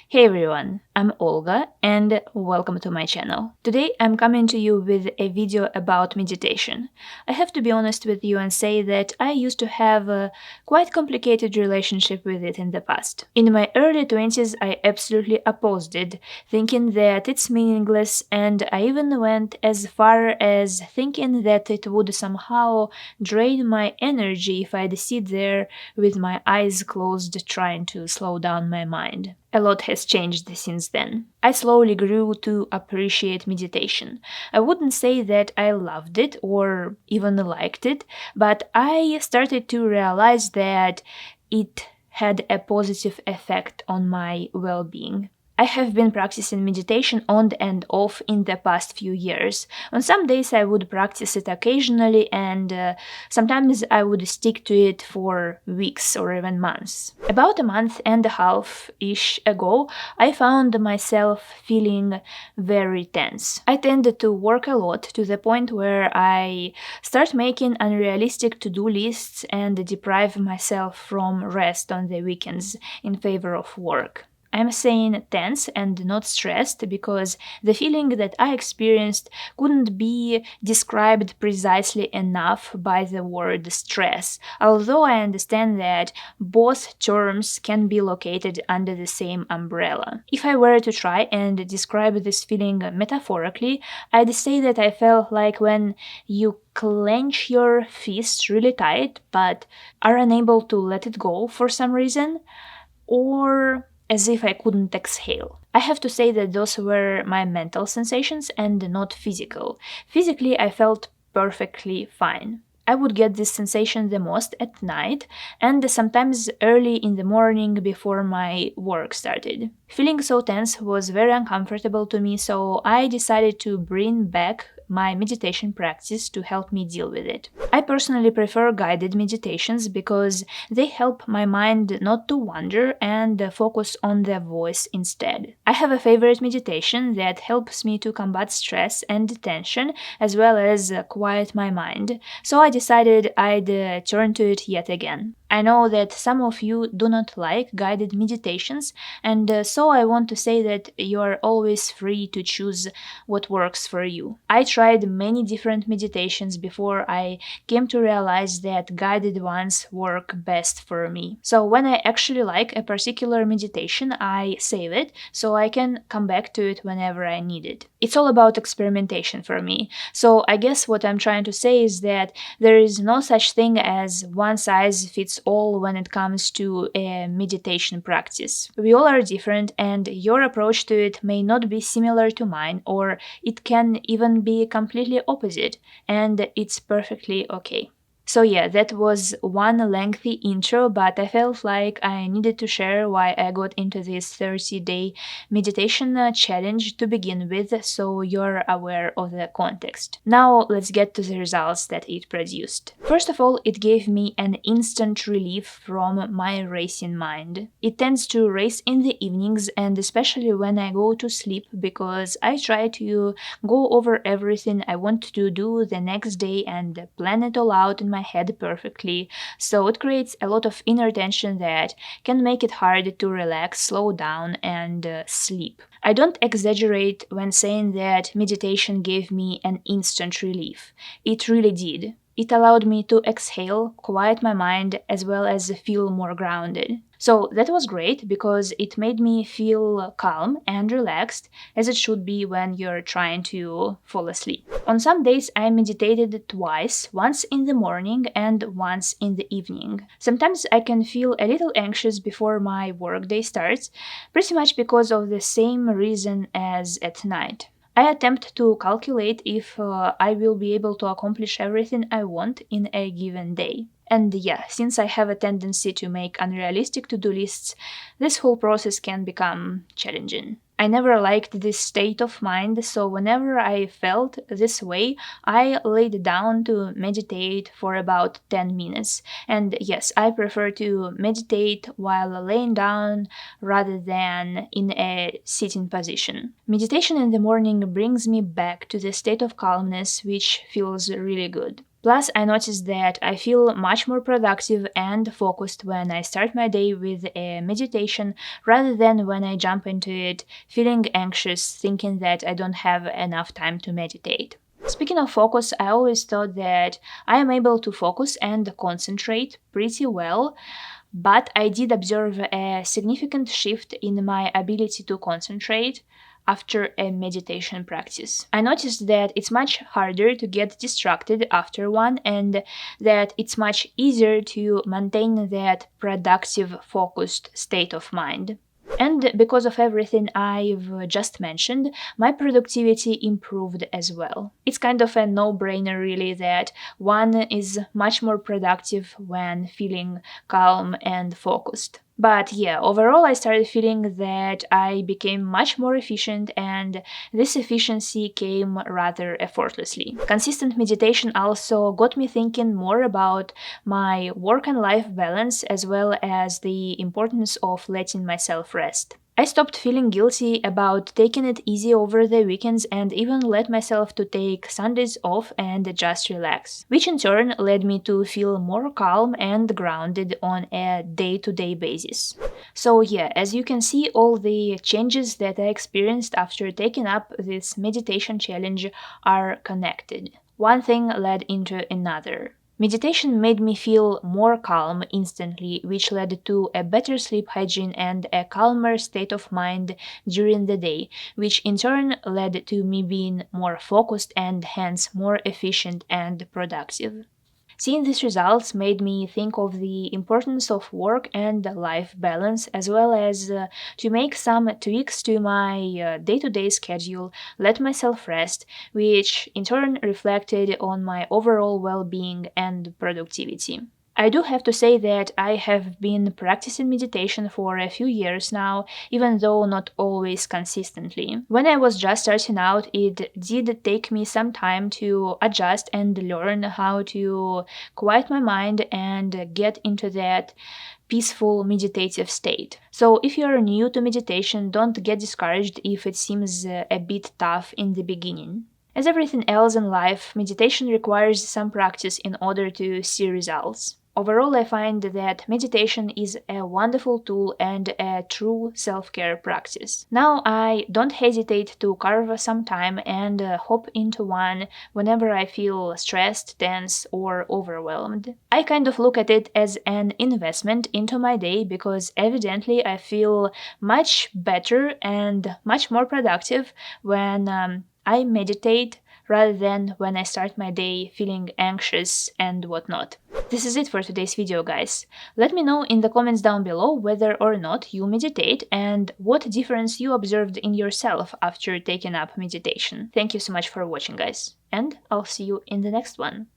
Hey everyone, I'm Olga and welcome to my channel. Today I'm coming to you with a video about meditation. I have to be honest with you and say that I used to have a quite complicated relationship with it in the past. In my early 20s, I absolutely opposed it, thinking that it's meaningless, and I even went as far as thinking that it would somehow drain my energy if I'd sit there with my eyes closed trying to slow down my mind. A lot has changed since then. I slowly grew to appreciate meditation. I wouldn't say that I loved it or even liked it, but I started to realize that it had a positive effect on my well being. I have been practicing meditation on and off in the past few years. On some days I would practice it occasionally, and sometimes I would stick to it for weeks or even months. About a month and a half ish ago, I found myself feeling very tense. I tended to work a lot to the point where I start making unrealistic to-do lists and deprive myself from rest on the weekends in favor of work. I'm saying tense and not stressed because the feeling that I experienced couldn't be described precisely enough by the word stress, although I understand that both terms can be located under the same umbrella. If I were to try and describe this feeling metaphorically, I'd say that I felt like when you clench your fist really tight but are unable to let it go for some reason, or as if I couldn't exhale. I have to say that those were my mental sensations and not physical. Physically, I felt perfectly fine. I would get this sensation the most at night and sometimes early in the morning before my work started. Feeling so tense was very uncomfortable to me, so I decided to bring back my meditation practice to help me deal with it. I personally prefer guided meditations because they help my mind not to wander and focus on the voice instead. I have a favorite meditation that helps me to combat stress and tension as well as quiet my mind, so I decided I'd turn to it yet again. I know that some of you do not like guided meditations, and so I want to say that you are always free to choose what works for you. I tried many different meditations before I came to realize that guided ones work best for me. So when I actually like a particular meditation, I save it so I can come back to it whenever I need it. It's all about experimentation for me. So I guess what I'm trying to say is that there is no such thing as one size fits all when it comes to a meditation practice. We all are different, and your approach to it may not be similar to mine, or it can even be completely opposite, and it's perfectly okay. So yeah, that was one lengthy intro, but I felt like I needed to share why I got into this 30-day meditation challenge to begin with, so you're aware of the context. Now let's get to the results that it produced. First of all, it gave me an instant relief from my racing mind. It tends to race in the evenings, and especially when I go to sleep, because I try to go over everything I want to do the next day and plan it all out in my head perfectly, so it creates a lot of inner tension that can make it hard to relax, slow down, and sleep. I don't exaggerate when saying that meditation gave me an instant relief. It really did. It allowed me to exhale, quiet my mind, as well as feel more grounded. So that was great because it made me feel calm and relaxed, as it should be when you're trying to fall asleep. On some days I meditated twice, once in the morning and once in the evening. Sometimes I can feel a little anxious before my workday starts, pretty much because of the same reason as at night. I attempt to calculate if I will be able to accomplish everything I want in a given day. And yeah, since I have a tendency to make unrealistic to-do lists, this whole process can become challenging. I never liked this state of mind, so whenever I felt this way, I laid down to meditate for about 10 minutes. And yes, I prefer to meditate while laying down rather than in a sitting position. Meditation in the morning brings me back to the state of calmness, which feels really good. Plus, I noticed that I feel much more productive and focused when I start my day with a meditation rather than when I jump into it feeling anxious, thinking that I don't have enough time to meditate. Speaking of focus, I always thought that I am able to focus and concentrate pretty well, but I did observe a significant shift in my ability to concentrate after a meditation practice. I noticed that it's much harder to get distracted after one and that it's much easier to maintain that productive, focused state of mind. And because of everything I've just mentioned, my productivity improved as well. It's kind of a no brainer, really, that one is much more productive when feeling calm and focused. But yeah, overall, I started feeling that I became much more efficient, and this efficiency came rather effortlessly. Consistent meditation also got me thinking more about my work and life balance as well as the importance of letting myself rest. I stopped feeling guilty about taking it easy over the weekends and even let myself to take Sundays off and just relax, which in turn led me to feel more calm and grounded on a day-to-day basis. So yeah, as you can see, all the changes that I experienced after taking up this meditation challenge are connected. One thing led into another. Meditation made me feel more calm instantly, which led to a better sleep hygiene and a calmer state of mind during the day, which in turn led to me being more focused and hence more efficient and productive. Seeing these results made me think of the importance of work and life balance, as well as to make some tweaks to my day to day schedule, let myself rest, which in turn reflected on my overall well being and productivity. I do have to say that I have been practicing meditation for a few years now, even though not always consistently. When I was just starting out, it did take me some time to adjust and learn how to quiet my mind and get into that peaceful meditative state. So, if you are new to meditation, don't get discouraged if it seems a bit tough in the beginning. As everything else in life, meditation requires some practice in order to see results. Overall, I find that meditation is a wonderful tool and a true self care practice. Now, I don't hesitate to carve some time and hop into one whenever I feel stressed, tense, or overwhelmed. I kind of look at it as an investment into my day because evidently I feel much better and much more productive when I meditate rather than when I start my day feeling anxious and whatnot. This is it for today's video, guys. Let me know in the comments down below whether or not you meditate and what difference you observed in yourself after taking up meditation. Thank you so much for watching, guys, and I'll see you in the next one.